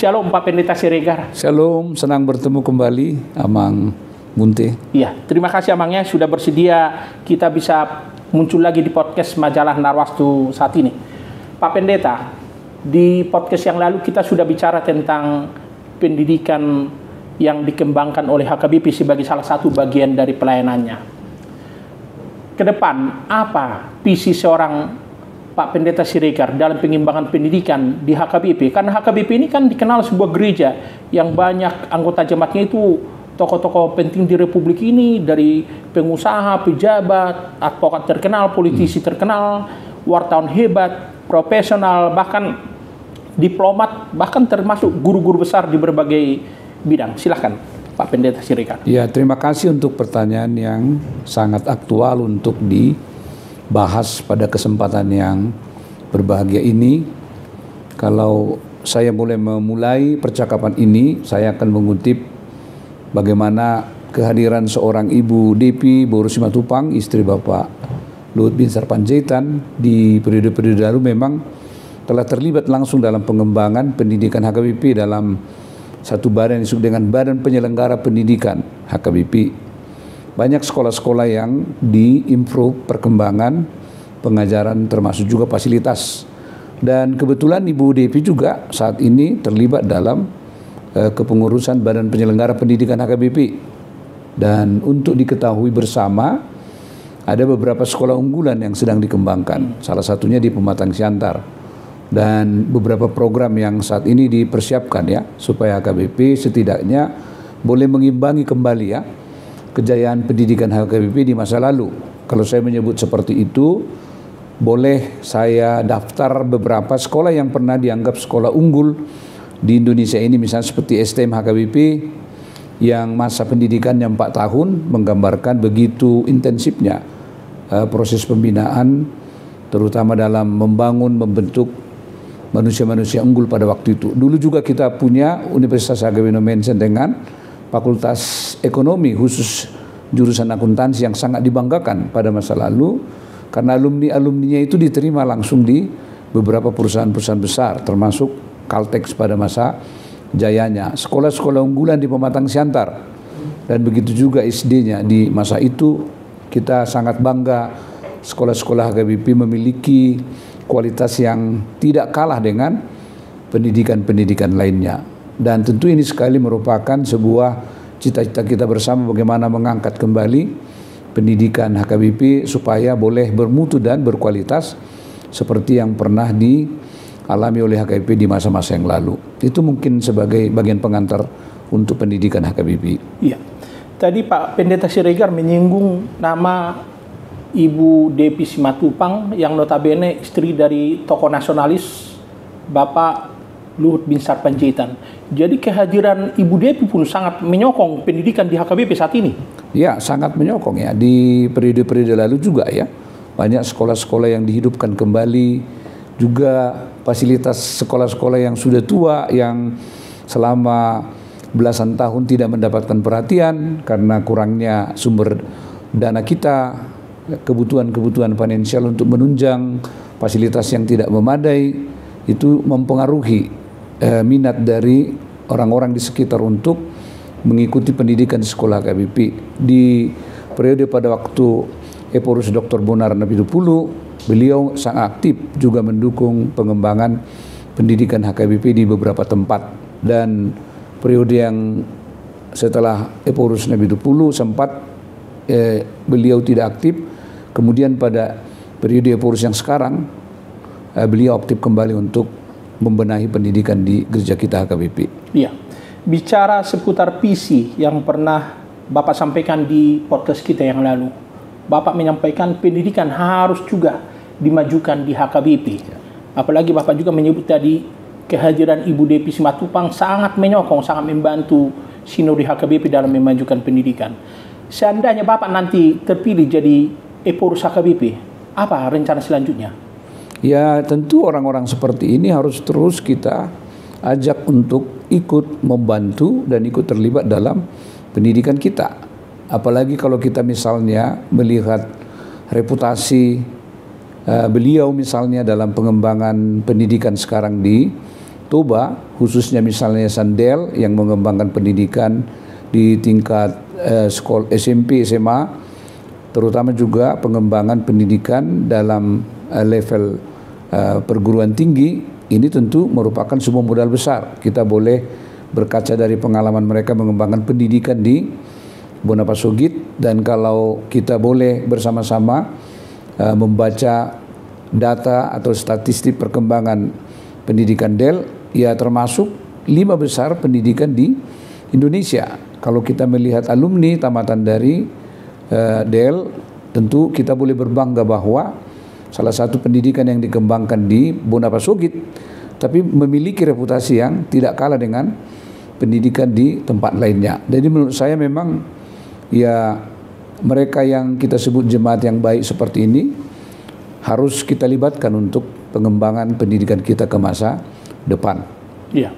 Shalom Pak Pendeta Siregar. Shalom, senang bertemu kembali Amang Munte. Iya, terima kasih Amangnya sudah bersedia kita bisa muncul lagi di podcast Majalah Narwastu saat ini. Pak Pendeta, di podcast yang lalu kita sudah bicara tentang pendidikan yang dikembangkan oleh HKBP sebagai salah satu bagian dari pelayanannya. Ke depan, apa visi seorang Pak Pendeta Siregar dalam pengembangan pendidikan di HKBP? Karena HKBP ini kan dikenal sebuah gereja yang banyak anggota jemaatnya itu tokoh-tokoh penting di Republik ini, dari pengusaha, pejabat, advokat terkenal, politisi terkenal, wartawan hebat, profesional, bahkan diplomat, bahkan termasuk guru-guru besar di berbagai bidang. Silahkan Pak Pendeta Siregar. Ya, terima kasih untuk pertanyaan yang sangat aktual untuk dibahas pada kesempatan yang berbahagia ini. Kalau saya boleh memulai percakapan ini, saya akan mengutip bagaimana kehadiran seorang Ibu Depi Boru Simatupang, istri Bapak Luhut Binsar Panjaitan, di periode-periode lalu memang telah terlibat langsung dalam pengembangan pendidikan HKBP dalam satu badan yang disebut dengan Badan Penyelenggara Pendidikan HKBP. Banyak sekolah-sekolah yang diimprove perkembangan pengajaran termasuk juga fasilitas. Dan kebetulan Ibu Depi juga saat ini terlibat dalam kepengurusan Badan Penyelenggara Pendidikan HKBP. Dan untuk diketahui bersama, ada beberapa sekolah unggulan yang sedang dikembangkan. Salah satunya di Pematang Siantar. Dan beberapa program yang saat ini dipersiapkan ya, supaya HKBP setidaknya boleh mengimbangi kembali ya kejayaan pendidikan HKBP di masa lalu. Kalau saya menyebut seperti itu, boleh saya daftar beberapa sekolah yang pernah dianggap sekolah unggul di Indonesia ini, misalnya seperti STM HKBP yang masa pendidikannya 4 tahun, menggambarkan begitu intensifnya proses pembinaan, terutama dalam membentuk manusia-manusia unggul pada waktu itu. Dulu juga kita punya Universitas HKBP Indonesia dengan Fakultas Ekonomi khusus jurusan akuntansi yang sangat dibanggakan pada masa lalu, karena alumni-alumninya itu diterima langsung di beberapa perusahaan-perusahaan besar, termasuk Caltex pada masa jayanya. Sekolah-sekolah unggulan di Pematang Siantar, dan begitu juga SD-nya di masa itu. Kita sangat bangga sekolah-sekolah HKBP memiliki kualitas yang tidak kalah dengan pendidikan-pendidikan lainnya. Dan tentu ini sekali merupakan sebuah cita-cita kita bersama bagaimana mengangkat kembali pendidikan HKBP supaya boleh bermutu dan berkualitas seperti yang pernah dialami oleh HKBP di masa-masa yang lalu. Itu mungkin sebagai bagian pengantar untuk pendidikan HKBP. Iya. Tadi Pak Pendeta Siregar menyinggung nama Ibu Depi Simatupang yang notabene istri dari tokoh nasionalis Bapak Luhut Binsar Panjaitan. Jadi kehadiran Ibu Depi pun sangat menyokong pendidikan di HKBP saat ini. Ya, sangat menyokong ya. Di periode-periode lalu juga ya, banyak sekolah-sekolah yang dihidupkan kembali, juga fasilitas sekolah-sekolah yang sudah tua, yang selama belasan tahun tidak mendapatkan perhatian karena kurangnya sumber dana kita, kebutuhan-kebutuhan finansial untuk menunjang fasilitas yang tidak memadai, itu mempengaruhi minat dari orang-orang di sekitar untuk mengikuti pendidikan di sekolah HKBP. Di periode pada waktu Eporus Dr. Bonar Napitupulu, beliau sangat aktif juga mendukung pengembangan pendidikan HKBP di beberapa tempat. Dan periode yang setelah Eporus Napitupulu sempat beliau tidak aktif. Kemudian pada periode Eporus yang sekarang, beliau aktif kembali untuk membenahi pendidikan di gereja kita HKBP. Iya. Bicara seputar visi yang pernah Bapak sampaikan di podcast kita yang lalu, Bapak menyampaikan pendidikan harus juga dimajukan di HKBP. Ya. Apalagi Bapak juga menyebut tadi kehadiran Ibu Depi Simatupang sangat menyokong, sangat membantu sinode HKBP dalam memajukan pendidikan. Seandainya Bapak nanti terpilih jadi Eporus HKBP, apa rencana selanjutnya? Ya, tentu orang-orang seperti ini harus terus kita ajak untuk ikut membantu dan ikut terlibat dalam pendidikan kita. Apalagi kalau kita misalnya melihat reputasi beliau misalnya dalam pengembangan pendidikan sekarang di Toba, khususnya misalnya Sandel yang mengembangkan pendidikan di tingkat sekolah SMP, SMA, terutama juga pengembangan pendidikan dalam level perguruan tinggi. Ini tentu merupakan sebuah modal besar. Kita boleh berkaca dari pengalaman mereka mengembangkan pendidikan di Bonapasogit, dan kalau kita boleh bersama-sama membaca data atau statistik perkembangan pendidikan DEL, ya termasuk 5 besar pendidikan di Indonesia. Kalau kita melihat alumni tamatan dari DEL, tentu kita boleh berbangga bahwa salah satu pendidikan yang dikembangkan di Bonapasogit, tapi memiliki reputasi yang tidak kalah dengan pendidikan di tempat lainnya. Jadi menurut saya memang ya mereka yang kita sebut jemaat yang baik seperti ini harus kita libatkan untuk pengembangan pendidikan kita ke masa depan. Iya.